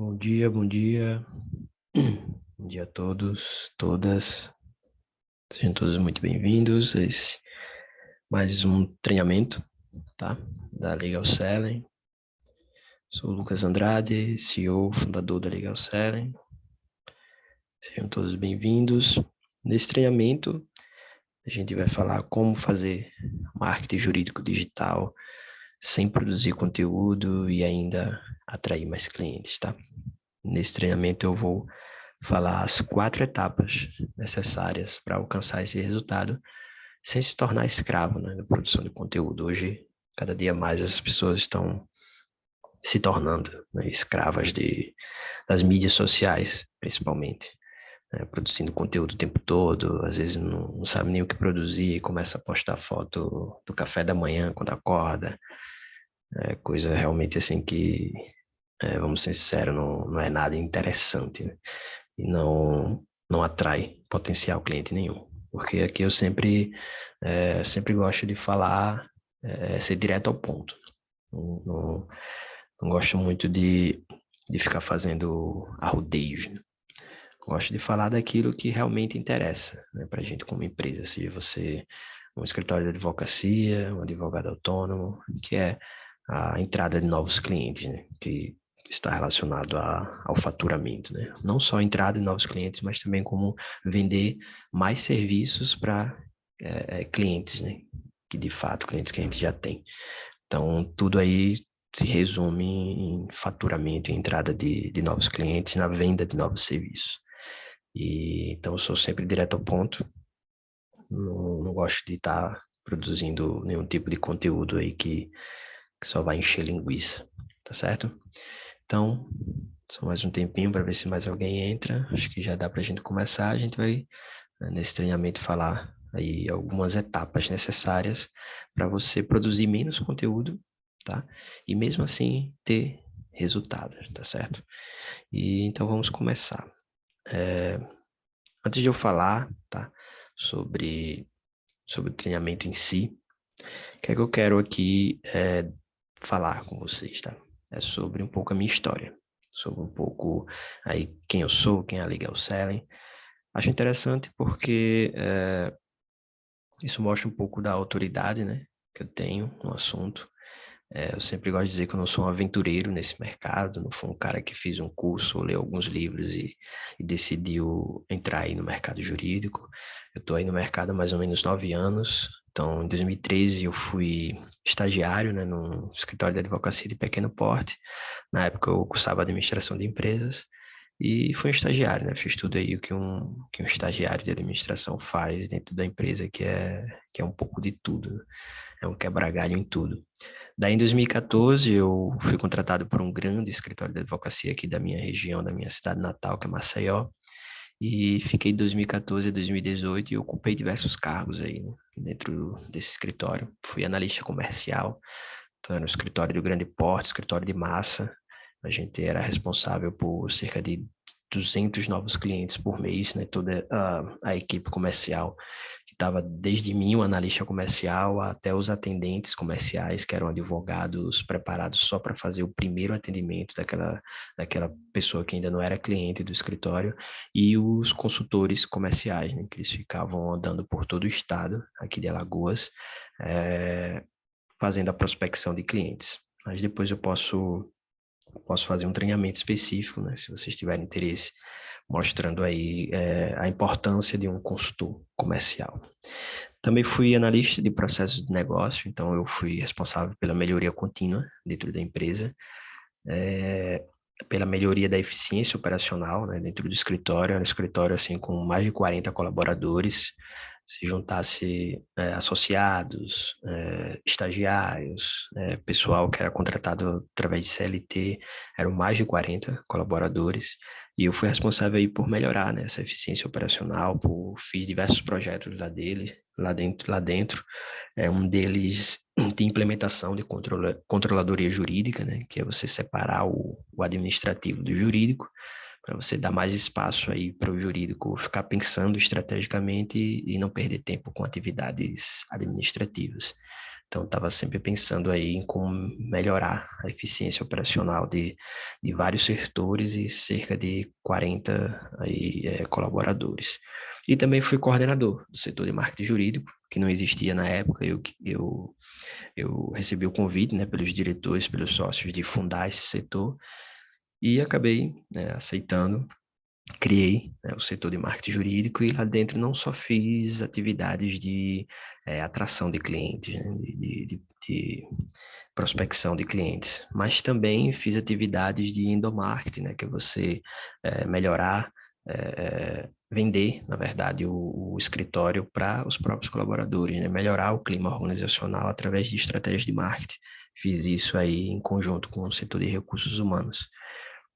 Bom dia, bom dia. Bom dia a todos, todas. Sejam todos muito bem-vindos a mais um treinamento, tá? Da Legal Selling. Sou o Lucas Andrade, CEO, fundador da Legal Selling. Sejam todos bem-vindos. Nesse treinamento, a gente vai falar como fazer marketing jurídico digital sem produzir conteúdo e ainda atrair mais clientes, tá? Nesse treinamento eu vou falar as 4 etapas necessárias para alcançar esse resultado sem se tornar escravo, né, da produção de conteúdo. Hoje, cada dia mais as pessoas estão se tornando, né, escravas das mídias sociais, principalmente, né, produzindo conteúdo o tempo todo, às vezes não sabe nem o que produzir, começa a postar foto do café da manhã quando acorda, coisa realmente assim que, vamos ser sinceros, não é nada interessante, né? E não atrai potencial cliente nenhum. Porque aqui eu sempre gosto de falar, ser direto ao ponto. Não, não, não gosto muito de ficar fazendo arrudeios, né? Gosto de falar daquilo que realmente interessa, né, para a gente como empresa. Seja você um escritório de advocacia, um advogado autônomo, que é a entrada de novos clientes, né, que está relacionado ao faturamento, né? Não só a entrada de novos clientes, mas também como vender mais serviços para clientes, né? Que de fato clientes que a gente já tem. Então tudo aí se resume em faturamento, em entrada de novos clientes, na venda de novos serviços. E então eu sou sempre direto ao ponto. Não gosto de estar produzindo nenhum tipo de conteúdo aí que só vai encher linguiça, tá certo? Então, só mais um tempinho para ver se mais alguém entra. Acho que já dá para a gente começar. A gente vai, né, nesse treinamento, falar aí algumas etapas necessárias para você produzir menos conteúdo, tá? E mesmo assim ter resultados, tá certo? E então vamos começar. Antes de eu falar, tá, sobre o treinamento em si, o que é que eu quero aqui falar com vocês, tá? É sobre um pouco a minha história, sobre um pouco aí quem eu sou, quem é a Legal Selling. Acho interessante porque isso mostra um pouco da autoridade, né, que eu tenho no assunto. Eu sempre gosto de dizer que eu não sou um aventureiro nesse mercado, não fui um cara que fiz um curso, ou leu alguns livros e decidiu entrar aí no mercado jurídico. Eu estou aí no mercado há mais ou menos 9 anos. Então, em 2013, eu fui estagiário, né, num escritório de advocacia de pequeno porte. Na época, eu cursava administração de empresas e fui um estagiário, né? Fiz tudo aí o que um estagiário de administração faz dentro da empresa, que é um pouco de tudo, né? É um quebra-galho em tudo. Daí, em 2014, eu fui contratado por um grande escritório de advocacia aqui da minha região, da minha cidade natal, que é Maceió, e fiquei de 2014 a 2018 e ocupei diversos cargos aí, né, dentro desse escritório. Fui analista comercial, então era um escritório de grande porte, escritório de massa. A gente era responsável por cerca de 200 novos clientes por mês, né? Toda a equipe comercial, que estava desde mim, o analista comercial, até os atendentes comerciais, que eram advogados preparados só para fazer o primeiro atendimento daquela pessoa que ainda não era cliente do escritório, e os consultores comerciais, né? Que eles ficavam andando por todo o estado, aqui de Alagoas, fazendo a prospecção de clientes. Mas depois eu posso fazer um treinamento específico, né, se vocês tiverem interesse, mostrando aí a importância de um consultor comercial. Também fui analista de processos de negócio, então eu fui responsável pela melhoria contínua dentro da empresa, pela melhoria da eficiência operacional, né, dentro do escritório. Era um escritório assim com mais de 40 colaboradores. Se juntasse associados, estagiários, pessoal que era contratado através de CLT, eram mais de 40 colaboradores, e eu fui responsável aí por melhorar, né, essa eficiência operacional, fiz diversos projetos lá dentro. Um deles tem implementação de controladoria jurídica, né, que é você separar o administrativo do jurídico, para você dar mais espaço aí para o jurídico ficar pensando estrategicamente e não perder tempo com atividades administrativas. Então, estava sempre pensando aí em como melhorar a eficiência operacional de vários setores e cerca de 40 aí, colaboradores. E também fui coordenador do setor de marketing jurídico, que não existia na época. Eu recebi o convite, né, pelos diretores, pelos sócios de fundar esse setor e acabei, né, aceitando. Criei, né, o setor de marketing jurídico e lá dentro não só fiz atividades de atração de clientes, né, de prospecção de clientes, mas também fiz atividades de endomarketing, né, que é você melhorar, vender, na verdade, o escritório para os próprios colaboradores, né, melhorar o clima organizacional através de estratégias de marketing. Fiz isso aí em conjunto com o setor de recursos humanos.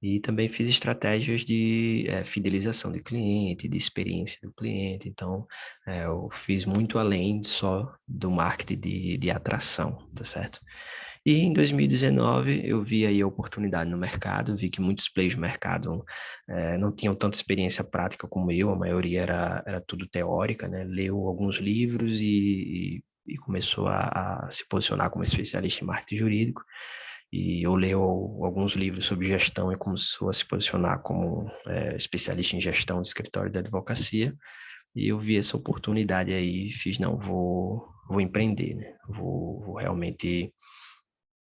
E também fiz estratégias de fidelização de cliente, de experiência do cliente. Então, eu fiz muito além só do marketing de atração, tá certo? E em 2019 eu vi aí a oportunidade no mercado, vi que muitos players do mercado não tinham tanta experiência prática como eu, a maioria era tudo teórica, né? Leu alguns livros e começou a se posicionar como especialista em marketing jurídico. E eu leio alguns livros sobre gestão e começou a se posicionar como especialista em gestão de escritório de advocacia. E eu vi essa oportunidade aí e fiz, não, vou empreender, né? Vou realmente...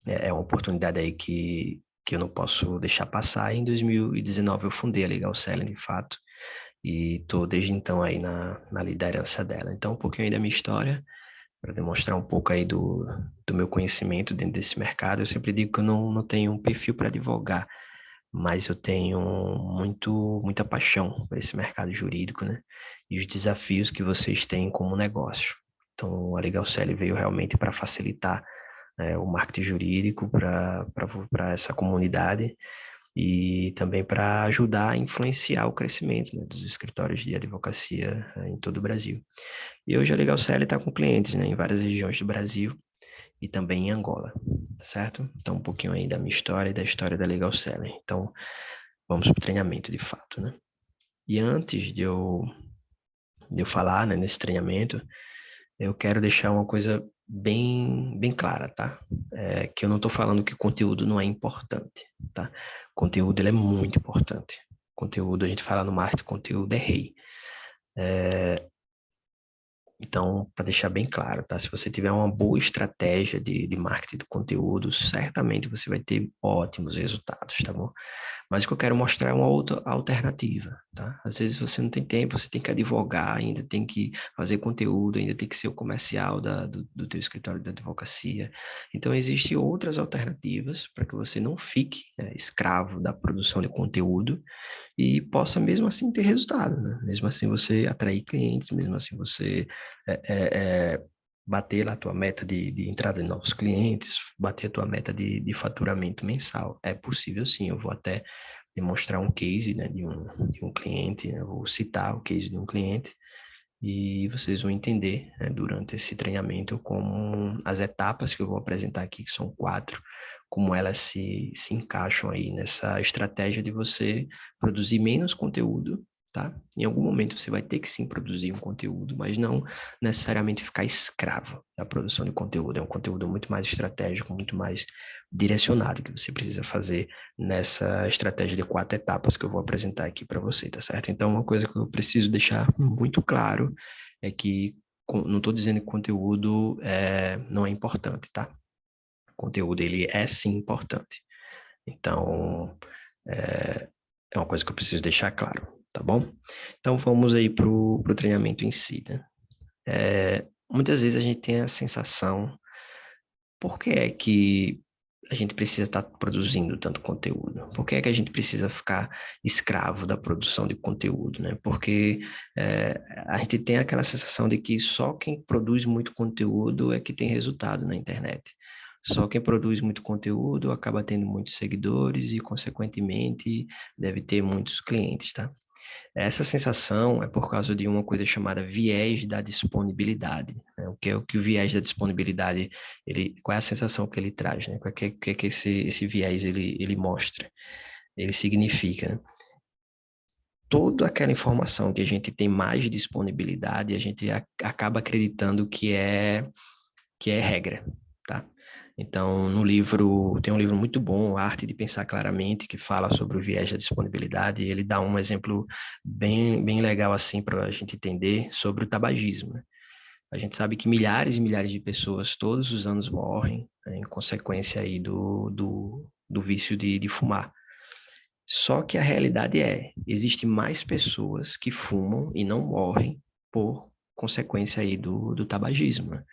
É uma oportunidade aí que eu não posso deixar passar. Em 2019 eu fundei a Legal Selling, de fato, e estou desde então aí na liderança dela. Então, um pouquinho aí da minha história, para demonstrar um pouco aí do meu conhecimento dentro desse mercado. Eu sempre digo que eu não tenho um perfil para advogar, mas eu tenho muita paixão por esse mercado jurídico, né? E os desafios que vocês têm como negócio. Então, a Legal Selling veio realmente para facilitar o marketing jurídico para essa comunidade e também para ajudar a influenciar o crescimento, né, dos escritórios de advocacia em todo o Brasil. E hoje a Legal Selling está com clientes, né, em várias regiões do Brasil e também em Angola, tá certo? Então, um pouquinho aí da minha história e da história da Legal Selling. Então, vamos para o treinamento de fato, né? E antes de eu falar, né, nesse treinamento, eu quero deixar uma coisa bem clara, tá? Que eu não estou falando que conteúdo não é importante, tá? Conteúdo, ele é muito importante. Conteúdo, a gente fala no marketing, conteúdo é rei. Então, para deixar bem claro, tá? Se você tiver uma boa estratégia de marketing de conteúdo, certamente você vai ter ótimos resultados, tá bom? Mas o que eu quero mostrar é uma outra alternativa, tá? Às vezes você não tem tempo, você tem que advogar, ainda tem que fazer conteúdo, ainda tem que ser o comercial do teu escritório de advocacia. Então, existem outras alternativas para que você não fique, né, escravo da produção de conteúdo e possa mesmo assim ter resultado, né? Mesmo assim você atrair clientes, mesmo assim você é, é, é, bater lá a tua meta de entrada de novos clientes, bater a tua meta de faturamento mensal. É possível sim, eu vou até demonstrar um case, né, de um cliente, né? Eu vou citar o case de um cliente e vocês vão entender, né, durante esse treinamento como as etapas que eu vou apresentar aqui, que são 4, como elas se encaixam aí nessa estratégia de você produzir menos conteúdo, tá? Em algum momento você vai ter que sim produzir um conteúdo, mas não necessariamente ficar escravo da produção de conteúdo. É um conteúdo muito mais estratégico, muito mais direcionado que você precisa fazer nessa estratégia de 4 etapas que eu vou apresentar aqui para você, tá certo? Então, uma coisa que eu preciso deixar muito claro é que não estou dizendo que conteúdo não é importante, tá? O conteúdo, ele é sim importante. Então, é uma coisa que eu preciso deixar claro, tá bom? Então, vamos aí pro treinamento em si, né? Muitas vezes a gente tem a sensação, por que é que a gente precisa estar produzindo tanto conteúdo? Por que é que a gente precisa ficar escravo da produção de conteúdo, né? Porque a gente tem aquela sensação de que só quem produz muito conteúdo é que tem resultado na internet. Só quem produz muito conteúdo acaba tendo muitos seguidores e, consequentemente, deve ter muitos clientes, tá? Essa sensação é por causa de uma coisa chamada viés da disponibilidade, né? O que o viés da disponibilidade, qual é a sensação que ele traz, né? O que esse viés ele mostra? Ele significa, né? Toda aquela informação que a gente tem mais disponibilidade, a gente acaba acreditando que é que é regra, tá? Então, tem um livro muito bom, A Arte de Pensar Claramente, que fala sobre o viés da disponibilidade, e ele dá um exemplo bem legal assim para a gente entender sobre o tabagismo, né? A gente sabe que milhares e milhares de pessoas todos os anos morrem, né, em consequência aí do vício de fumar. Só que a realidade existe mais pessoas que fumam e não morrem por consequência aí do tabagismo, né?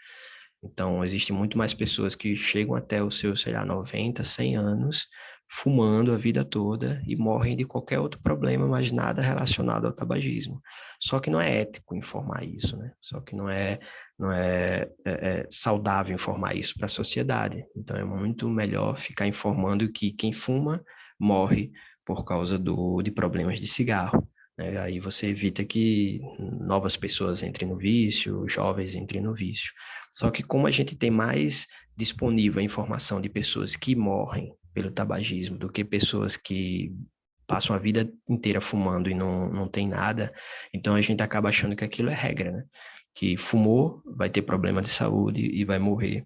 Então, existe muito mais pessoas que chegam até os seus, sei lá, 90, 100 anos, fumando a vida toda e morrem de qualquer outro problema, mas nada relacionado ao tabagismo. Só que não é ético informar isso, né? Só que não é saudável informar isso para a sociedade. Então, é muito melhor ficar informando que quem fuma morre por causa de problemas de cigarro. Né? Aí você evita que novas pessoas entrem no vício, jovens entrem no vício. Só que como a gente tem mais disponível a informação de pessoas que morrem pelo tabagismo do que pessoas que passam a vida inteira fumando e não tem nada, então a gente acaba achando que aquilo é regra, né? Que fumou, vai ter problema de saúde e vai morrer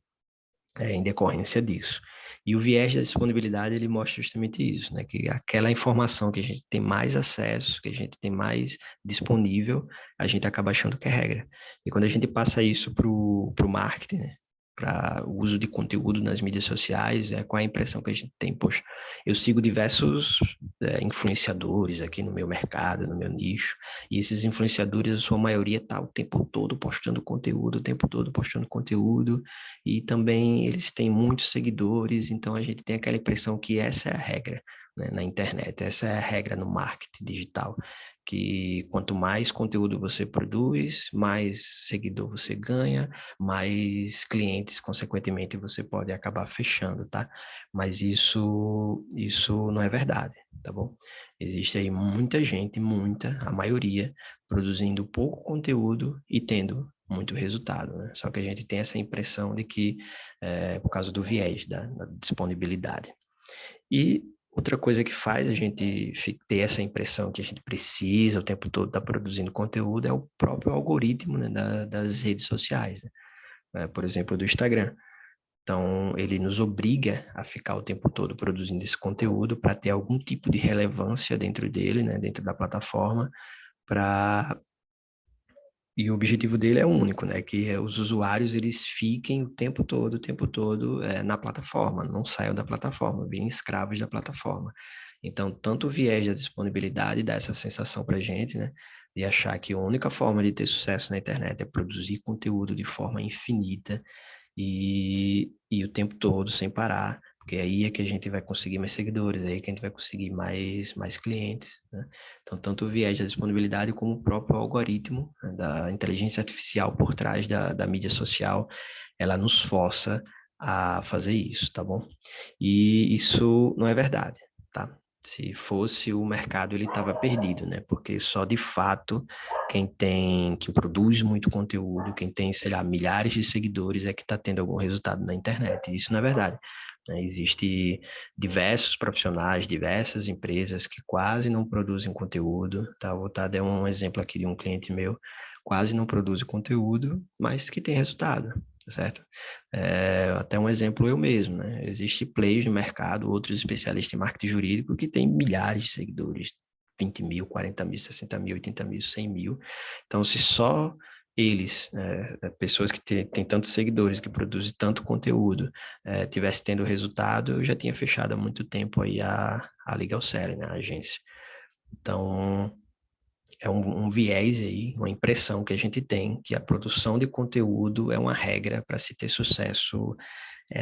em decorrência disso. E o viés da disponibilidade, ele mostra justamente isso, né? Que aquela informação que a gente tem mais acesso, que a gente tem mais disponível, a gente acaba achando que é regra. E quando a gente passa isso para o marketing, né? Para o uso de conteúdo nas mídias sociais, qual é a impressão que a gente tem? Poxa, eu sigo diversos influenciadores aqui no meu mercado, no meu nicho, e esses influenciadores, a sua maioria está o tempo todo postando conteúdo, o tempo todo postando conteúdo, e também eles têm muitos seguidores, então a gente tem aquela impressão que essa é a regra, né, na internet, essa é a regra no marketing digital, que quanto mais conteúdo você produz, mais seguidor você ganha, mais clientes, consequentemente, você pode acabar fechando, tá? Mas isso não é verdade, tá bom? Existe aí muita gente, a maioria, produzindo pouco conteúdo e tendo muito resultado, né? Só que a gente tem essa impressão de que, por causa do viés da disponibilidade. E outra coisa que faz a gente ter essa impressão que a gente precisa o tempo todo estar produzindo conteúdo é o próprio algoritmo, né, das redes sociais, né? Por exemplo, do Instagram. Então, ele nos obriga a ficar o tempo todo produzindo esse conteúdo para ter algum tipo de relevância dentro dele, né, dentro da plataforma, para e o objetivo dele é único, né? Que os usuários eles fiquem o tempo todo na plataforma, não saiam da plataforma, virem escravos da plataforma. Então, tanto o viés da disponibilidade dá essa sensação para a gente, né? De achar que a única forma de ter sucesso na internet é produzir conteúdo de forma infinita e o tempo todo, sem parar, porque aí é que a gente vai conseguir mais seguidores, aí é que a gente vai conseguir mais clientes, né? Então, tanto o viés da disponibilidade como o próprio algoritmo, né, da inteligência artificial por trás da mídia social, ela nos força a fazer isso, tá bom? E isso não é verdade, tá? Se fosse o mercado, ele estava perdido, né? Porque só de fato quem produz muito conteúdo, quem tem, sei lá, milhares de seguidores é que está tendo algum resultado na internet. E isso não é verdade, né? Existe diversos profissionais, diversas empresas que quase não produzem conteúdo, tá? Vou dar um exemplo aqui de um cliente meu, quase não produz conteúdo, mas que tem resultado, tá certo? Até um exemplo eu mesmo, né? Existe players no mercado, outros especialistas em marketing jurídico que têm milhares de seguidores, 20 mil, 40 mil, 60 mil, 80 mil, 100 mil. Então, se só eles, pessoas que têm tantos seguidores, que produzem tanto conteúdo, tivesse tendo resultado, eu já tinha fechado há muito tempo aí a Legal Série, né? A agência. Então, é um viés aí, uma impressão que a gente tem que a produção de conteúdo é uma regra para se ter sucesso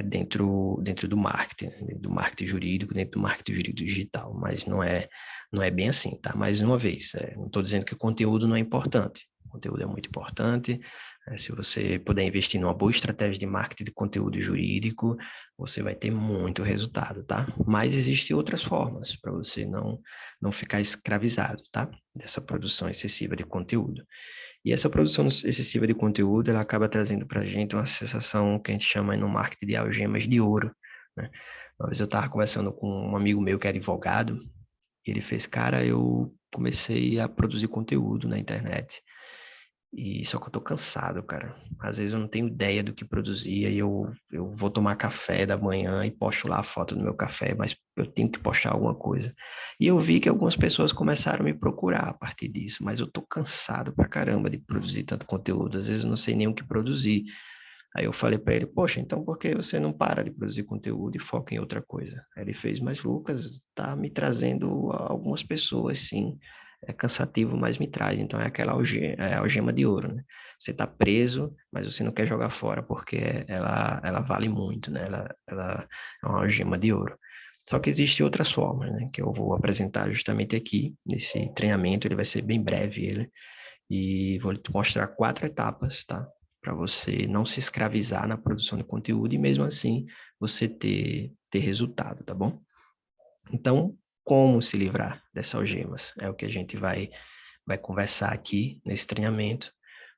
dentro do marketing jurídico, dentro do marketing jurídico digital, mas não é bem assim, tá? Mais uma vez, não estou dizendo que o conteúdo não é importante, o conteúdo é muito importante, se você puder investir numa boa estratégia de marketing de conteúdo jurídico, você vai ter muito resultado, tá? Mas existem outras formas para você não ficar escravizado, tá? Dessa produção excessiva de conteúdo. E essa produção excessiva de conteúdo, ela acaba trazendo para a gente uma sensação que a gente chama no marketing de algemas de ouro, né? Uma vez eu estava conversando com um amigo meu que é advogado, e ele fez, cara, eu comecei a produzir conteúdo na internet, E só que eu tô cansado, cara. Às vezes eu não tenho ideia do que produzir, aí eu vou tomar café da manhã e posto lá a foto do meu café, mas eu tenho que postar alguma coisa. E eu vi que algumas pessoas começaram a me procurar a partir disso, mas eu tô cansado pra caramba de produzir tanto conteúdo. Às vezes eu não sei nem o que produzir. Aí eu falei para ele, poxa, então por que você não para de produzir conteúdo e foca em outra coisa? Aí ele fez, mas Lucas, tá me trazendo algumas pessoas, sim. É cansativo, mas me traz. Então é aquela algema de ouro, né? Você tá preso, mas você não quer jogar fora porque ela vale muito, né? Ela é uma algema de ouro. Só que existem outras formas, né? Que eu vou apresentar justamente aqui, nesse treinamento. Ele vai ser bem breve, ele. E vou te mostrar 4 etapas, tá? Para você não se escravizar na produção de conteúdo e mesmo assim você ter resultado, tá bom? Então, como se livrar dessas algemas? É o que a gente vai conversar aqui nesse treinamento.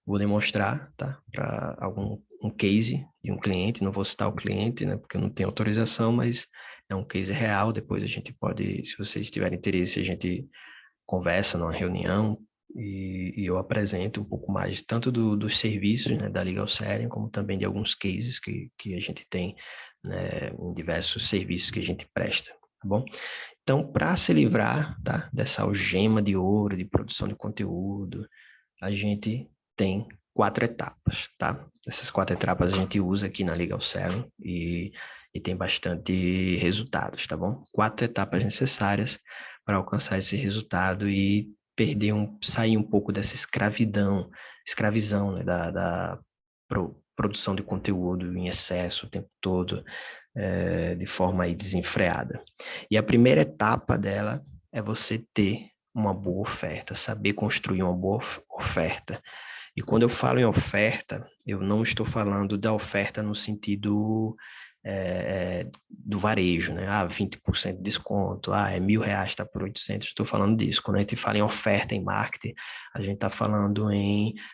Vou demonstrar, tá? Para um case de um cliente, não vou citar o cliente, né? Porque eu não tenho autorização, mas é um case real. Depois a gente pode, se vocês tiverem interesse, a gente conversa numa reunião e eu apresento um pouco mais tanto dos serviços, né, da Legal Série, como também de alguns cases que a gente tem, né, em diversos serviços que a gente presta, tá bom? Então, para se livrar, tá, dessa algema de ouro de produção de conteúdo, a gente tem 4 etapas, tá? Essas 4 etapas a gente usa aqui na Legal Selling e tem bastante resultados, tá bom? 4 etapas necessárias para alcançar esse resultado e sair um pouco dessa escravizão, né, da produção de conteúdo em excesso o tempo todo, de forma aí desenfreada. E a primeira etapa dela é você ter uma boa oferta, saber construir uma boa oferta. E quando eu falo em oferta, eu não estou falando da oferta no sentido do varejo, né? 20% de desconto, é R$ 1.000, está por 800, estou falando disso. Quando a gente fala em oferta em marketing, a gente está falando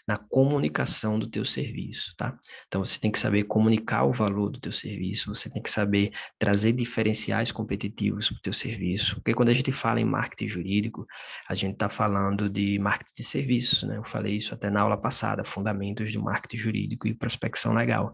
na comunicação do teu serviço, tá? Então, você tem que saber comunicar o valor do teu serviço, você tem que saber trazer diferenciais competitivos para o teu serviço, porque quando a gente fala em marketing jurídico, a gente está falando de marketing de serviços, né? Eu falei isso até na aula passada, fundamentos de marketing jurídico e prospecção legal.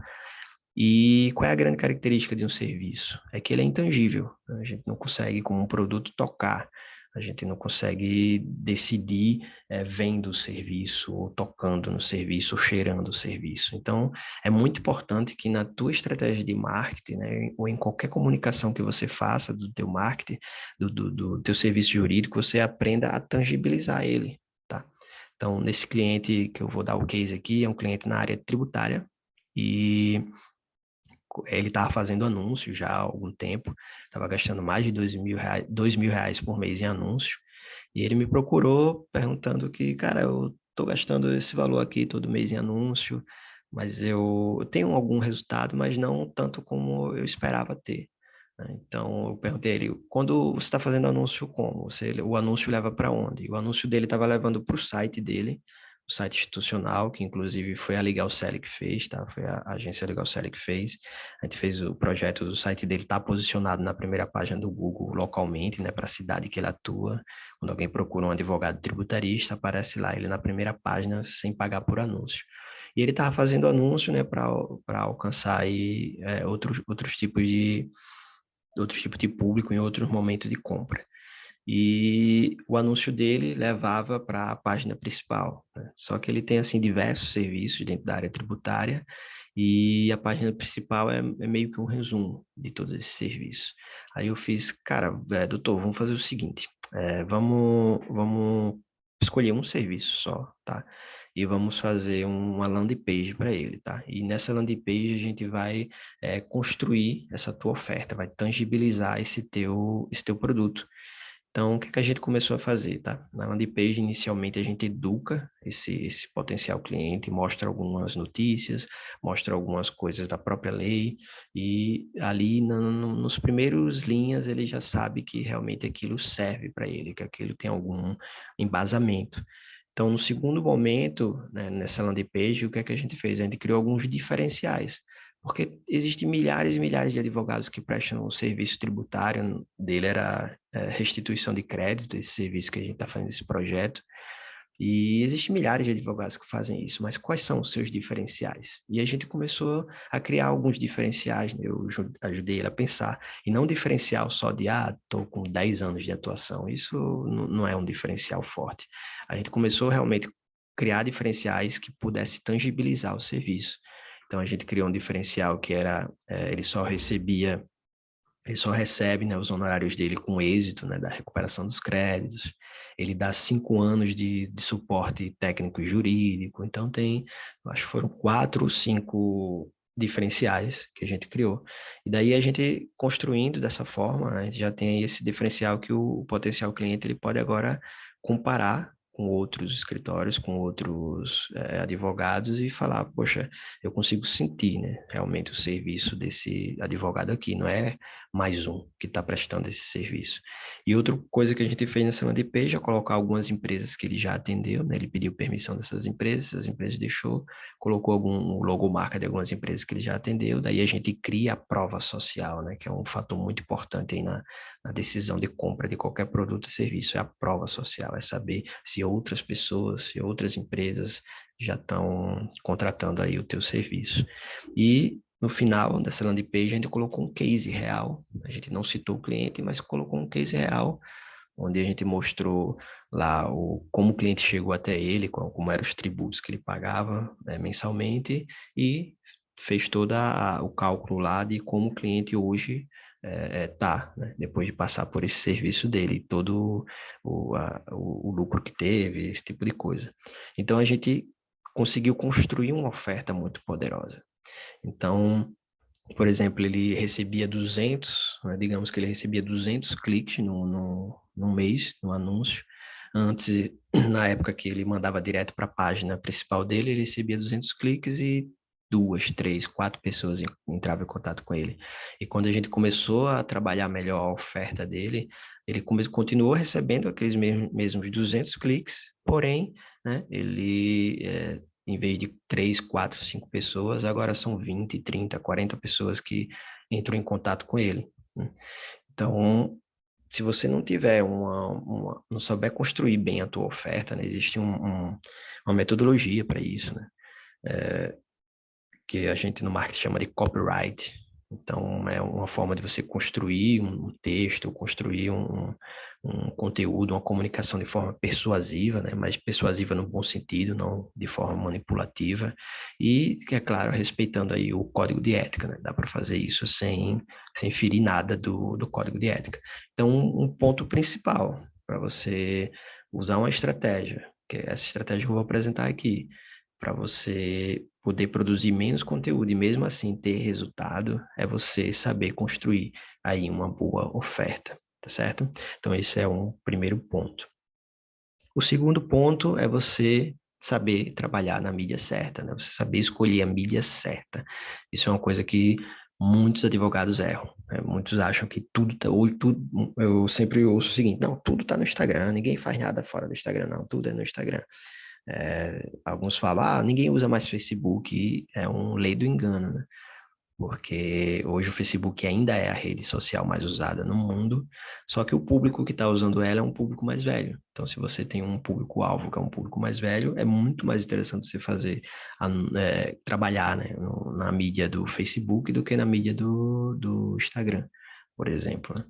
E qual é a grande característica de um serviço? É que ele é intangível. A gente não consegue, como um produto, tocar. A gente não consegue decidir vendo o serviço, ou tocando no serviço, ou cheirando o serviço. Então, é muito importante que na tua estratégia de marketing, né, ou em qualquer comunicação que você faça do teu marketing, do teu serviço jurídico, você aprenda a tangibilizar ele, tá? Então, nesse cliente que eu vou dar o case aqui, é um cliente na área tributária, e ele estava fazendo anúncio já há algum tempo, estava gastando mais de R$ 2.000 por mês em anúncio, e ele me procurou perguntando que, cara, eu estou gastando esse valor aqui todo mês em anúncio, mas eu tenho algum resultado, mas não tanto como eu esperava ter, né? Então, eu perguntei a ele, quando você está fazendo anúncio como? O anúncio leva para onde? O anúncio dele estava levando para o site dele, o site institucional, que inclusive foi a Legal Série que fez, tá? Foi a agência Legal Série que fez. A gente fez o projeto do site dele, tá posicionado na primeira página do Google localmente, né, para a cidade que ele atua. Quando alguém procura um advogado tributarista, aparece lá ele na primeira página sem pagar por anúncio. E ele estava fazendo anúncio, né, para alcançar aí, outros tipos de público em outros momentos de compra. E o anúncio dele levava para a página principal, né? Só que ele tem assim diversos serviços dentro da área tributária e a página principal é meio que um resumo de todos esses serviços. Aí eu fiz, cara, doutor, vamos fazer o seguinte, vamos escolher um serviço só, tá? E vamos fazer uma landing page para ele, tá? E nessa landing page a gente vai construir essa tua oferta, vai tangibilizar esse teu produto. Então, o que que a gente começou a fazer, tá? Na landing page, inicialmente, a gente educa esse potencial cliente, mostra algumas notícias, mostra algumas coisas da própria lei, e ali, nos primeiros linhas, ele já sabe que realmente aquilo serve para ele, que aquilo tem algum embasamento. Então, no segundo momento, né, nessa landing page, o que é que a gente fez? A gente criou alguns diferenciais, porque existem milhares e milhares de advogados que prestam o serviço tributário, dele era restituição de crédito, esse serviço que a gente está fazendo esse projeto, E existem milhares de advogados que fazem isso, mas quais são os seus diferenciais? E a gente começou a criar alguns diferenciais, né? Eu ajudei ele a pensar, e não diferencial só de, estou com 10 anos de atuação, isso não é um diferencial forte. A gente começou realmente a criar diferenciais que pudesse tangibilizar o serviço. Então, a gente criou um diferencial que era, ele só recebe, né, os honorários dele com êxito, né, da recuperação dos créditos. Ele dá 5 anos de suporte técnico e jurídico. Então acho que foram 4 ou 5 diferenciais que a gente criou. E daí a gente construindo dessa forma, a gente já tem aí esse diferencial que o potencial cliente ele pode agora comparar com outros escritórios, com outros advogados e falar, poxa, eu consigo sentir, né, realmente o serviço desse advogado aqui, não é mais um que está prestando esse serviço. E outra coisa que a gente fez nessa landing page é colocar algumas empresas que ele já atendeu, né? Ele pediu permissão dessas empresas, as empresas deixou, colocou algum logomarca de algumas empresas que ele já atendeu, daí a gente cria a prova social, né? Que é um fator muito importante aí na decisão de compra de qualquer produto e serviço, é a prova social, é saber se outras pessoas, se outras empresas já estão contratando aí o teu serviço. E no final dessa landing page, a gente colocou um case real. A gente não citou o cliente, mas colocou um case real, onde a gente mostrou lá como o cliente chegou até ele, como eram os tributos que ele pagava, né, mensalmente, e fez todo o cálculo lá de como o cliente hoje está, né, depois de passar por esse serviço dele, todo o lucro que teve, esse tipo de coisa. Então, a gente conseguiu construir uma oferta muito poderosa. Então, por exemplo, ele recebia 200, né, digamos que ele recebia 200 cliques no mês, no anúncio. Antes, na época que ele mandava direto para a página principal dele, ele recebia 200 cliques e 2, 3, 4 pessoas entravam em contato com ele. E quando a gente começou a trabalhar melhor a oferta dele, ele continuou recebendo aqueles mesmos 200 cliques, porém, né, ele em vez de 3, 4, 5 pessoas, agora são 20, 30, 40 pessoas que entram em contato com ele, né? Então, se você não tiver não souber construir bem a tua oferta, né? Existe uma metodologia para isso, né? Que a gente no marketing chama de copyright. Então, é uma forma de você construir um texto, construir um conteúdo, uma comunicação de forma persuasiva, né? Mas persuasiva no bom sentido, não de forma manipulativa. E, é claro, respeitando aí o código de ética, né? Dá para fazer isso sem ferir nada do código de ética. Então, um ponto principal para você usar uma estratégia, que é essa estratégia que eu vou apresentar aqui, para você poder produzir menos conteúdo e mesmo assim ter resultado, é você saber construir aí uma boa oferta, tá certo? Então esse é um primeiro ponto. O segundo ponto é você saber trabalhar na mídia certa, né? Você saber escolher a mídia certa. Isso é uma coisa que muitos advogados erram, né? Muitos acham que eu sempre ouço o seguinte, não, tudo está no Instagram, ninguém faz nada fora do Instagram, não, tudo é no Instagram. Alguns falam, ninguém usa mais Facebook, e é um lei do engano, né? Porque hoje o Facebook ainda é a rede social mais usada no mundo, só que o público que está usando ela é um público mais velho. Então, se você tem um público-alvo que é um público mais velho, é muito mais interessante você trabalhar, né, na mídia do Facebook do que na mídia do Instagram, por exemplo, né?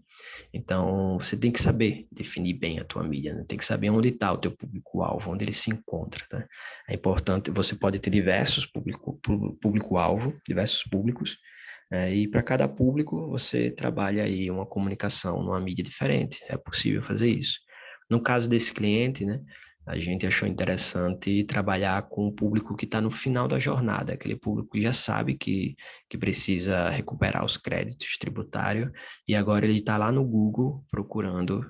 Então, você tem que saber definir bem a tua mídia, né? Tem que saber onde está o teu público-alvo, onde ele se encontra, né? É importante, você pode ter diversos público-alvo, diversos públicos, e para cada público você trabalha aí uma comunicação numa mídia diferente. É possível fazer isso. No caso desse cliente, né, a gente achou interessante trabalhar com o público que está no final da jornada, aquele público que já sabe que precisa recuperar os créditos tributários e agora ele está lá no Google procurando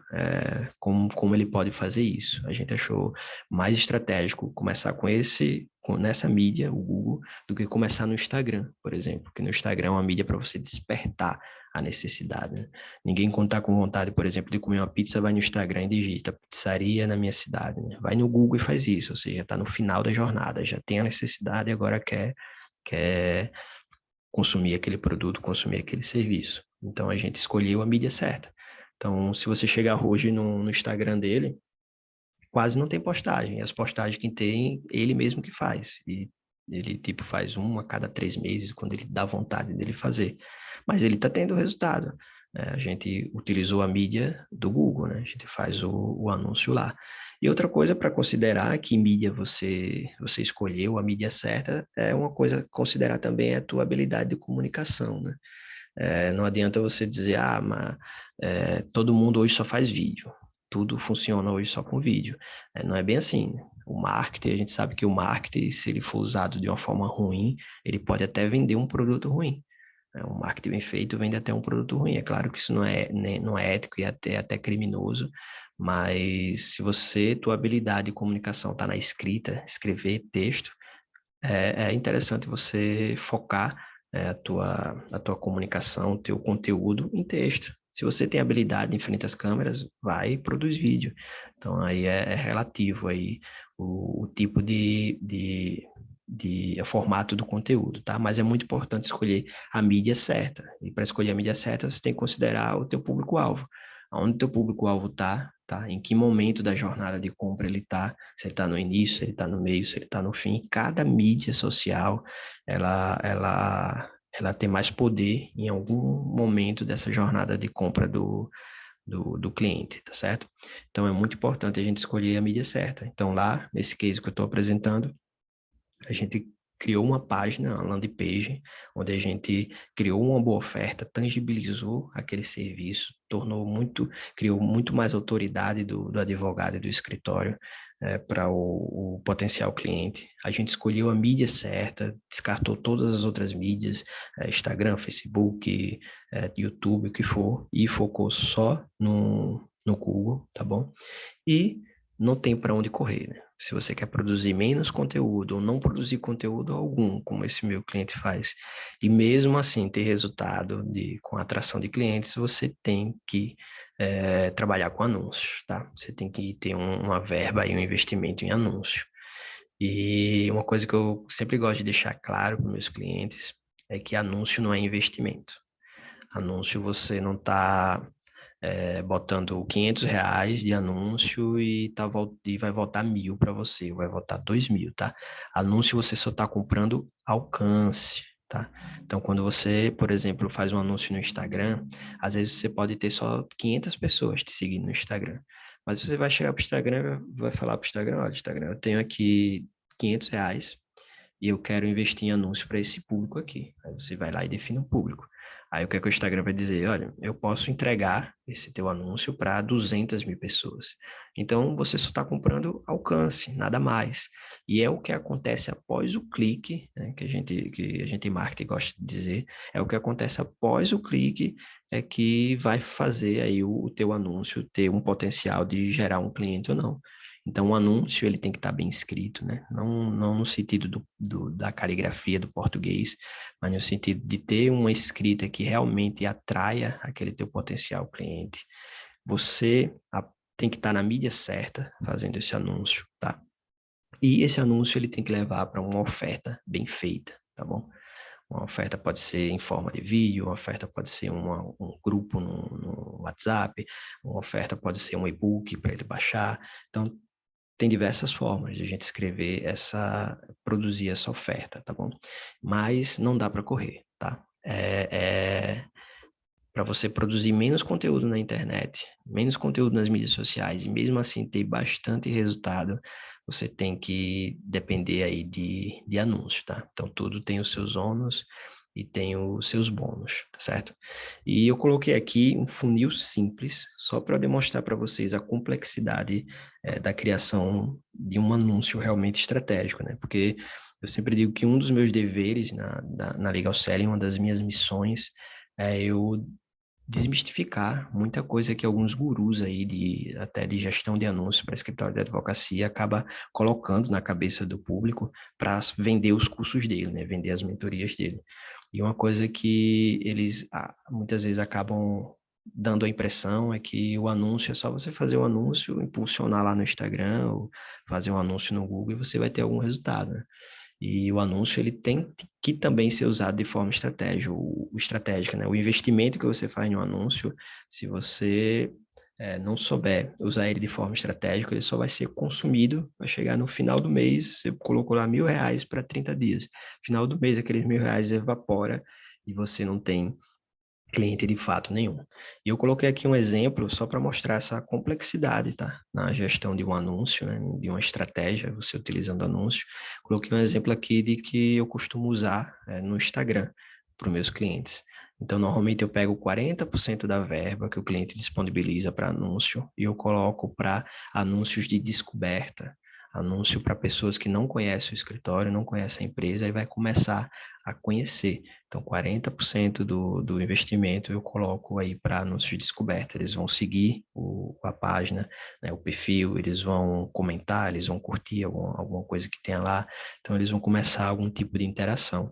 como ele pode fazer isso. A gente achou mais estratégico começar nessa mídia, o Google, do que começar no Instagram, por exemplo, porque no Instagram é uma mídia para você despertar a necessidade, né? Ninguém contar com vontade, por exemplo, de comer uma pizza, vai no Instagram e digita pizzaria na minha cidade, né? Vai no Google e faz isso, ou seja, está no final da jornada, já tem a necessidade e agora quer consumir aquele produto, consumir aquele serviço. Então a gente escolheu a mídia certa. Então, se você chegar hoje no Instagram dele, quase não tem postagem. As postagens que tem, ele mesmo que faz. E ele, tipo, faz uma a cada 3 meses, quando ele dá vontade dele fazer. Mas ele está tendo resultado. Né? A gente utilizou a mídia do Google, né? A gente faz o anúncio lá. E outra coisa para considerar que mídia você escolheu, a mídia certa, é uma coisa, considerar também a tua habilidade de comunicação, né? Não adianta você dizer, mas todo mundo hoje só faz vídeo, tudo funciona hoje só com vídeo. Não é bem assim, né? O marketing, a gente sabe que o marketing, se ele for usado de uma forma ruim, ele pode até vender um produto ruim. Um marketing bem feito vende até um produto ruim. É claro que isso não é ético e até criminoso, mas se tua habilidade de comunicação está na escrita, escrever texto, é interessante você focar a tua comunicação, o teu conteúdo em texto. Se você tem habilidade em frente às câmeras, vai e produz vídeo. Então, aí é relativo aí o tipo de formato do conteúdo, tá? Mas é muito importante escolher a mídia certa. E para escolher a mídia certa, você tem que considerar o teu público-alvo. Onde o teu público-alvo tá? Em que momento da jornada de compra ele está? Se ele está no início, se ele está no meio, se ele está no fim. Cada mídia social, ela tem mais poder em algum momento dessa jornada de compra do cliente, tá certo? Então, é muito importante a gente escolher a mídia certa. Então, lá, nesse case que eu estou apresentando, a gente criou uma página, uma landing page, onde a gente criou uma boa oferta, tangibilizou aquele serviço, criou muito mais autoridade do advogado e do escritório para o potencial cliente. A gente escolheu a mídia certa, descartou todas as outras mídias, Instagram, Facebook, YouTube, o que for, e focou só no Google, tá bom? E não tem para onde correr, né? Se você quer produzir menos conteúdo ou não produzir conteúdo algum, como esse meu cliente faz, e mesmo assim ter resultado com a atração de clientes, você tem que trabalhar com anúncios, tá? Você tem que ter uma verba e um investimento em anúncio. E uma coisa que eu sempre gosto de deixar claro para meus clientes é que anúncio não é investimento. Anúncio você não está botando R$ 500 de anúncio e vai voltar 1.000 para você, vai voltar 2.000, tá? Anúncio você só está comprando alcance, tá? Então, quando você, por exemplo, faz um anúncio no Instagram, às vezes você pode ter só 500 pessoas te seguindo no Instagram, mas você vai chegar para o Instagram, vai falar para o Instagram, olha, Instagram, eu tenho aqui R$ 500 e eu quero investir em anúncio para esse público aqui. Aí você vai lá e define um público. Aí o que é que o Instagram vai dizer? Olha, eu posso entregar esse teu anúncio para 200 mil pessoas. Então, você só está comprando alcance, nada mais. E é o que acontece após o clique, né, que a gente em marketing gosta de dizer, é o que acontece após o clique é que vai fazer aí o teu anúncio ter um potencial de gerar um cliente ou não. Então, o anúncio ele tem que estar bem escrito, né? Não no sentido da caligrafia do português, mas no sentido de ter uma escrita que realmente atraia aquele teu potencial cliente. Você tem que estar na mídia certa fazendo esse anúncio, tá? E esse anúncio ele tem que levar para uma oferta bem feita, tá bom? Uma oferta pode ser em forma de vídeo, uma oferta pode ser um grupo no WhatsApp, uma oferta pode ser um e-book para ele baixar. Então, tem diversas formas de a gente produzir essa oferta, tá bom? Mas não dá para correr, tá? Para você produzir menos conteúdo na internet, menos conteúdo nas mídias sociais e mesmo assim ter bastante resultado, você tem que depender aí de anúncio, tá? Então tudo tem os seus ônus e tem os seus bônus, tá certo? E eu coloquei aqui um funil simples só para demonstrar para vocês a complexidade da criação de um anúncio realmente estratégico, né? Porque eu sempre digo que um dos meus deveres na Legal Selling, uma das minhas missões, é eu desmistificar muita coisa que alguns gurus aí até de gestão de anúncios para escritório de advocacia acaba colocando na cabeça do público para vender os cursos dele, né? Vender as mentorias dele. E uma coisa que eles muitas vezes acabam dando a impressão é que o anúncio é só você fazer o anúncio, impulsionar lá no Instagram ou fazer um anúncio no Google e você vai ter algum resultado, né? E o anúncio ele tem que também ser usado de forma estratégica, né? O investimento que você faz no anúncio, se você não souber usar ele de forma estratégica, ele só vai ser consumido, vai chegar no final do mês, você colocou lá R$ 1.000 para 30 dias. Final do mês, aqueles R$ 1.000 evapora e você não tem cliente de fato nenhum. E eu coloquei aqui um exemplo só para mostrar essa complexidade, tá? Na gestão de um anúncio, né? De uma estratégia, você utilizando anúncio. Coloquei um exemplo aqui de que eu costumo usar no Instagram para os meus clientes. Então, normalmente eu pego 40% da verba que o cliente disponibiliza para anúncio e eu coloco para anúncios de descoberta, anúncio para pessoas que não conhecem o escritório, não conhecem a empresa e vai começar a conhecer. Então, 40% do investimento eu coloco aí para anúncios de descoberta. Eles vão seguir a página, né, o perfil, eles vão comentar, eles vão curtir alguma coisa que tenha lá. Então, eles vão começar algum tipo de interação.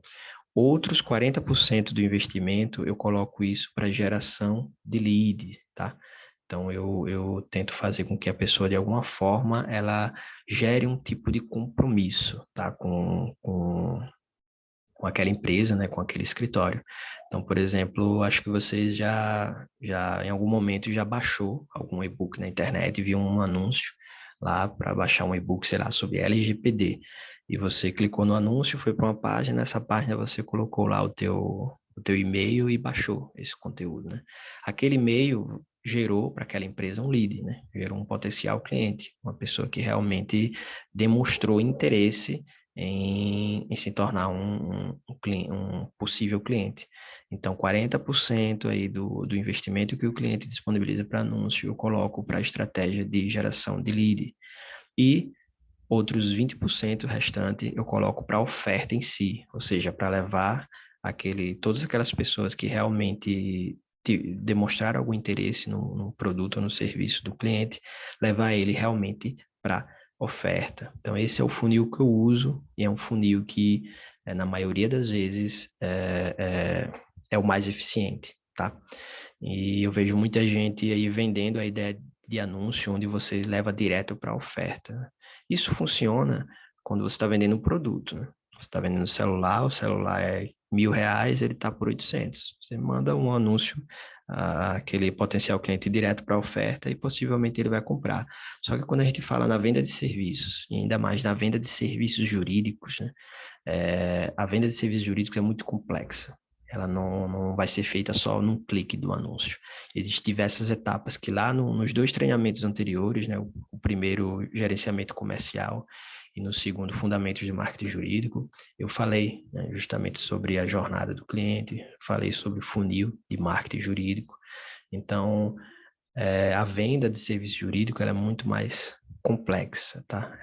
Outros 40% do investimento eu coloco isso para geração de lead, tá? Então, eu tento fazer com que a pessoa, de alguma forma, ela gere um tipo de compromisso, tá? Com aquela empresa, né, com aquele escritório. Então, por exemplo, acho que vocês já em algum momento já baixou algum e-book na internet, viu um anúncio lá para baixar um e-book, sei lá, sobre LGPD. E você clicou no anúncio, foi para uma página, nessa página você colocou lá o teu e-mail e baixou esse conteúdo, né? Aquele e-mail gerou para aquela empresa um lead, né? Gerou um potencial cliente, uma pessoa que realmente demonstrou interesse em se tornar um possível cliente. Então, 40% aí do investimento que o cliente disponibiliza para anúncio, eu coloco para a estratégia de geração de lead. E outros 20% restante eu coloco para a oferta em si, ou seja, para levar todas aquelas pessoas que realmente demonstraram algum interesse no produto ou no serviço do cliente, levar ele realmente para oferta. Então, esse é o funil que eu uso e é um funil que, na maioria das vezes, é o mais eficiente, tá? E eu vejo muita gente aí vendendo a ideia de anúncio onde você leva direto para a oferta. Isso funciona quando você está vendendo um produto, né? Você está vendendo celular, o celular é R$ 1.000, ele está por 800. Você manda um anúncio àquele potencial cliente direto para a oferta e possivelmente ele vai comprar. Só que quando a gente fala na venda de serviços, e ainda mais na venda de serviços jurídicos, né? A venda de serviços jurídicos é muito complexa. Ela não vai ser feita só num clique do anúncio. Existem diversas etapas que lá nos dois treinamentos anteriores, né, o primeiro, gerenciamento comercial, e no segundo, fundamentos de marketing jurídico, eu falei, né, justamente sobre a jornada do cliente, falei sobre o funil de marketing jurídico. Então, a venda de serviço jurídico ela é muito mais complexa, tá?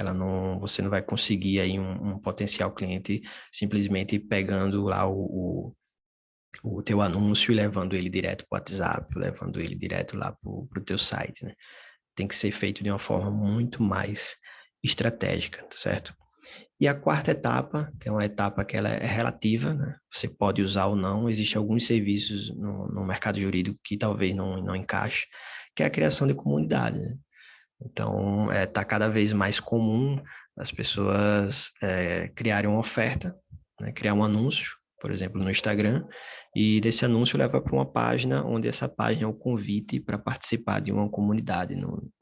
Você não vai conseguir aí um potencial cliente simplesmente pegando lá o teu anúncio e levando ele direto para o WhatsApp, levando ele direto lá para o teu site, né? Tem que ser feito de uma forma muito mais estratégica, tá certo? E a quarta etapa, que é uma etapa que ela é relativa, né? Você pode usar ou não, existem alguns serviços no mercado jurídico que talvez não encaixe, que é a criação de comunidade, né? Então, está cada vez mais comum as pessoas criarem uma oferta, né? Criar um anúncio, por exemplo, no Instagram, e desse anúncio leva para uma página, onde essa página é o convite para participar de uma comunidade no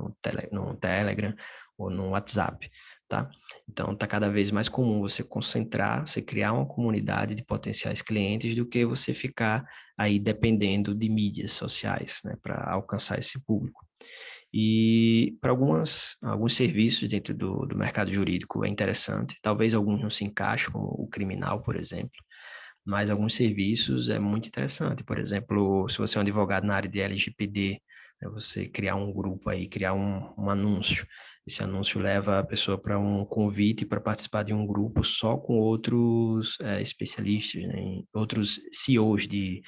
Telegram ou no WhatsApp, tá? Então, está cada vez mais comum você criar uma comunidade de potenciais clientes do que você ficar aí dependendo de mídias sociais, né, para alcançar esse público. E para alguns serviços dentro do mercado jurídico é interessante, talvez alguns não se encaixem, como o criminal, por exemplo, mas alguns serviços é muito interessante. Por exemplo, se você é um advogado na área de LGPD, né, você criar um grupo aí, criar um anúncio. Esse anúncio leva a pessoa para um convite para participar de um grupo só com outros especialistas, né, outros CEOs de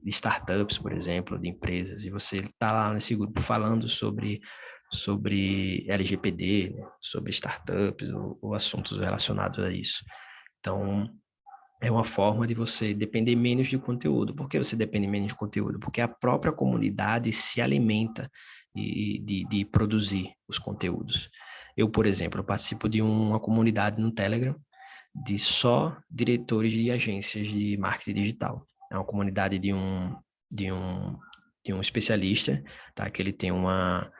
startups, por exemplo, de empresas, e você está lá nesse grupo falando sobre LGPD, né, sobre startups ou assuntos relacionados a isso. Então, é uma forma de você depender menos de conteúdo. Por que você depende menos de conteúdo? Porque a própria comunidade se alimenta de produzir os conteúdos. Eu, por exemplo, participo de uma comunidade no Telegram de só diretores de agências de marketing digital. É uma comunidade de um um especialista, tá? Que ele tem uma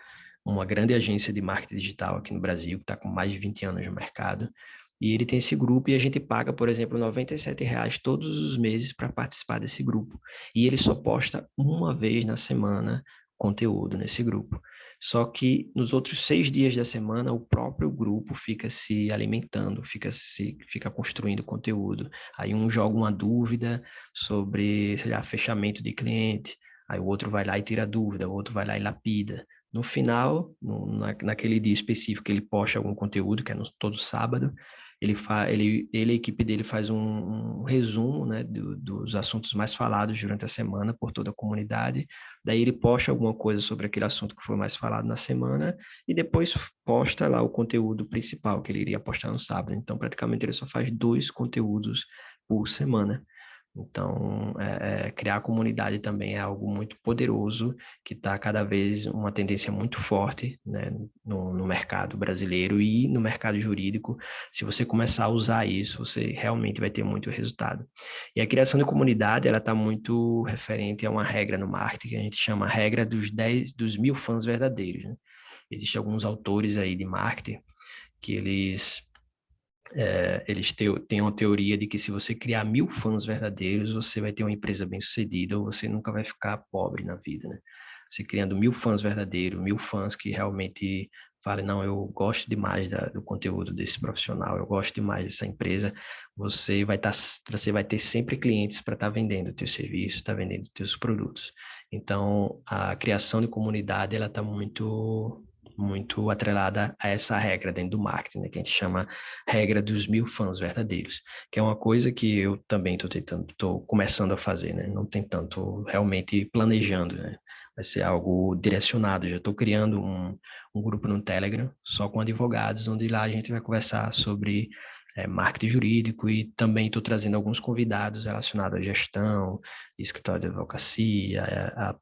grande agência de marketing digital aqui no Brasil, que está com mais de 20 anos no mercado. E ele tem esse grupo e a gente paga, por exemplo, R$ 97 todos os meses para participar desse grupo. E ele só posta uma vez na semana conteúdo nesse grupo. Só que nos outros 6 dias da semana, o próprio grupo fica se alimentando, fica construindo conteúdo. Aí um joga uma dúvida sobre, sei lá, fechamento de cliente, aí o outro vai lá e tira a dúvida, o outro vai lá e lapida. No final, naquele dia específico que ele posta algum conteúdo, que é todo sábado, a equipe dele faz um resumo, né, dos assuntos mais falados durante a semana por toda a comunidade. Daí ele posta alguma coisa sobre aquele assunto que foi mais falado na semana e depois posta lá o conteúdo principal que ele iria postar no sábado. Então, praticamente ele só faz 2 conteúdos por semana. Então, criar a comunidade também é algo muito poderoso, que está cada vez uma tendência muito forte, né, no mercado brasileiro e no mercado jurídico. Se você começar a usar isso, você realmente vai ter muito resultado. E a criação de comunidade, ela está muito referente a uma regra no marketing, que a gente chama a regra dos 1000 fãs verdadeiros, né? Existem alguns autores aí de marketing que eles têm uma teoria de que se você criar 1000 fãs verdadeiros, você vai ter uma empresa bem-sucedida ou você nunca vai ficar pobre na vida, né? Você criando 1000 fãs verdadeiros, 1000 fãs que realmente falem, não, eu gosto demais do conteúdo desse profissional, eu gosto demais dessa empresa, você vai ter sempre clientes para estar vendendo o teu serviço, estar vendendo os teus produtos. Então, a criação de comunidade, ela está muito atrelada a essa regra dentro do marketing, né, que a gente chama regra dos 1000 fãs verdadeiros, que é uma coisa que eu também estou começando a fazer, né? Não tem tanto realmente planejando, né? Vai ser algo direcionado. Já estou criando um grupo no Telegram só com advogados, onde lá a gente vai conversar sobre marketing jurídico e também estou trazendo alguns convidados relacionados à gestão, escritório de advocacia,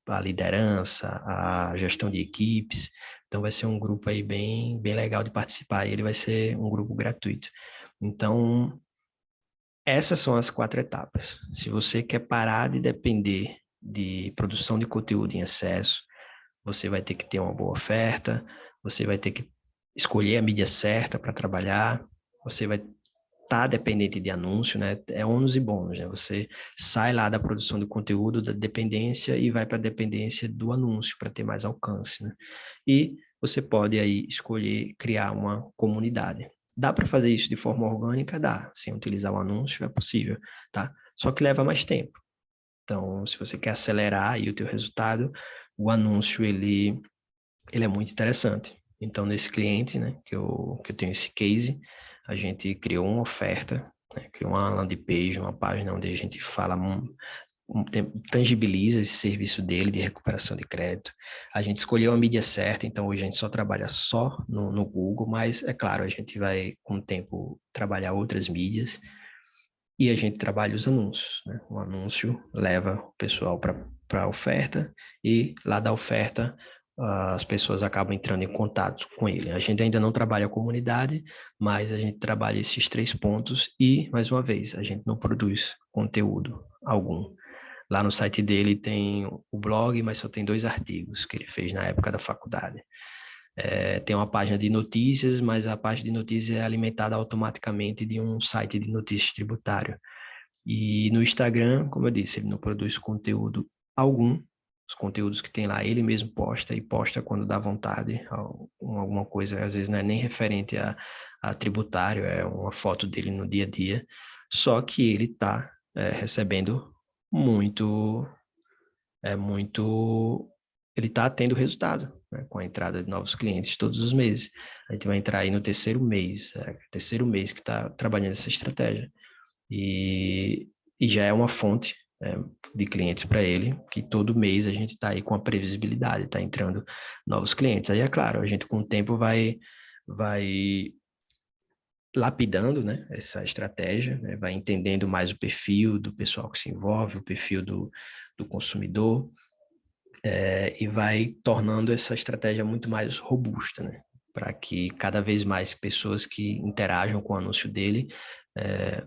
a liderança, a gestão de equipes. Então vai ser um grupo aí bem legal de participar e ele vai ser um grupo gratuito. Então, essas são as 4 etapas. Se você quer parar de depender de produção de conteúdo em excesso, você vai ter que ter uma boa oferta, você vai ter que escolher a mídia certa para trabalhar, você vai estar dependente de anúncio, né? É ônus e bônus, né? Você sai lá da produção de conteúdo, da dependência e vai para a dependência do anúncio para ter mais alcance, né? E você pode aí escolher criar uma comunidade. Dá para fazer isso de forma orgânica? Dá. Sem utilizar o anúncio é possível, tá? Só que leva mais tempo. Então, se você quer acelerar aí o teu resultado, o anúncio, ele é muito interessante. Então, nesse cliente, né, que eu tenho esse case, a gente criou uma oferta, né, criou uma landing page, uma página onde a gente fala tangibiliza esse serviço dele de recuperação de crédito. A gente escolheu a mídia certa, então hoje a gente só trabalha só no Google, mas é claro, a gente vai com o tempo trabalhar outras mídias e a gente trabalha os anúncios, né? O anúncio leva o pessoal para a oferta e lá da oferta as pessoas acabam entrando em contato com ele. A gente ainda não trabalha a comunidade, mas a gente trabalha esses 3 pontos e, mais uma vez, a gente não produz conteúdo algum. Lá no site dele tem o blog, mas só tem 2 artigos que ele fez na época da faculdade. Tem uma página de notícias, mas a página de notícias é alimentada automaticamente de um site de notícias tributário. E no Instagram, como eu disse, ele não produz conteúdo algum. Os conteúdos que tem lá, ele mesmo posta e posta quando dá vontade, alguma coisa, às vezes não é nem referente a tributário, é uma foto dele no dia a dia. Só que ele está recebendo muito, ele está tendo resultado, né, com a entrada de novos clientes todos os meses. A gente vai entrar aí no terceiro mês que está trabalhando essa estratégia. E já é uma fonte de clientes para ele, que todo mês a gente está aí com a previsibilidade, está entrando novos clientes. Aí, é claro, a gente com o tempo vai lapidando, né, essa estratégia, né, vai entendendo mais o perfil do pessoal que se envolve, o perfil do consumidor, e vai tornando essa estratégia muito mais robusta, né, para que cada vez mais pessoas que interajam com o anúncio dele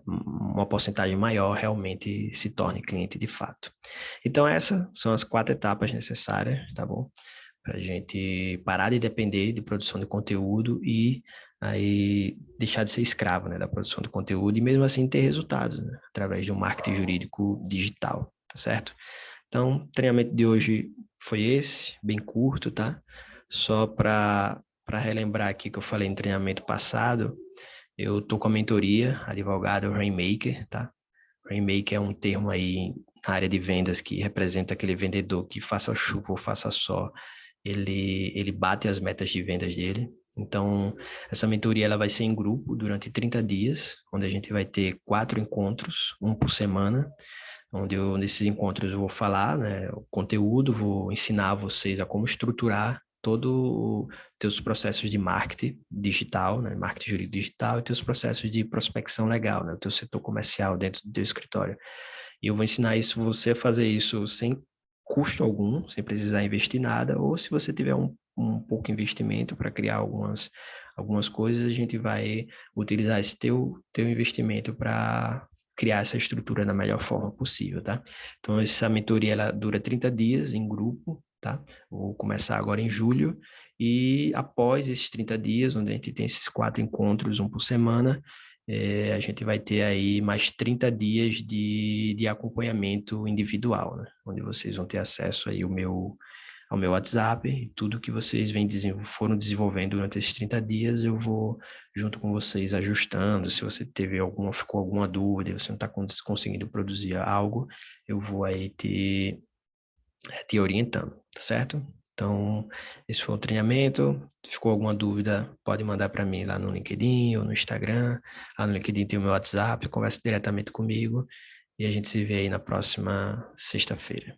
uma porcentagem maior realmente se torne cliente de fato. Então, essas são as 4 etapas necessárias, tá bom? Para a gente parar de depender de produção de conteúdo e aí deixar de ser escravo, né, da produção de conteúdo e mesmo assim ter resultados, né, através de um marketing jurídico digital, tá certo? Então, o treinamento de hoje foi esse, bem curto, tá? Só para relembrar aqui que eu falei no treinamento passado, eu tô com a mentoria advogado Rainmaker, tá? Rainmaker é um termo aí na área de vendas que representa aquele vendedor que faça chuva ou faça sol, ele bate as metas de vendas dele. Então, essa mentoria ela vai ser em grupo durante 30 dias, onde a gente vai ter 4 encontros, um por semana, onde nesses encontros eu vou falar, né, o conteúdo, vou ensinar vocês a como estruturar todo os teus processos de marketing digital, né, marketing jurídico digital e teus processos de prospecção legal, né, o teu setor comercial dentro do teu escritório. E eu vou ensinar isso, você a fazer isso sem custo algum, sem precisar investir nada, ou se você tiver um pouco investimento para criar algumas coisas, a gente vai utilizar esse teu investimento para criar essa estrutura da melhor forma possível, tá? Então, essa mentoria, ela dura 30 dias em grupo, tá? Vou começar agora em julho, e após esses 30 dias, onde a gente tem esses 4 encontros, um por semana, a gente vai ter aí mais 30 dias de acompanhamento individual, né? Onde vocês vão ter acesso aí ao meu WhatsApp, e tudo que vocês foram desenvolvendo durante esses 30 dias, eu vou junto com vocês ajustando. Se você ficou alguma dúvida, você não está conseguindo produzir algo, eu vou aí te orientando, tá certo? Então, esse foi o treinamento. Se ficou alguma dúvida, pode mandar para mim lá no LinkedIn ou no Instagram. Lá no LinkedIn tem o meu WhatsApp, conversa diretamente comigo e a gente se vê aí na próxima sexta-feira.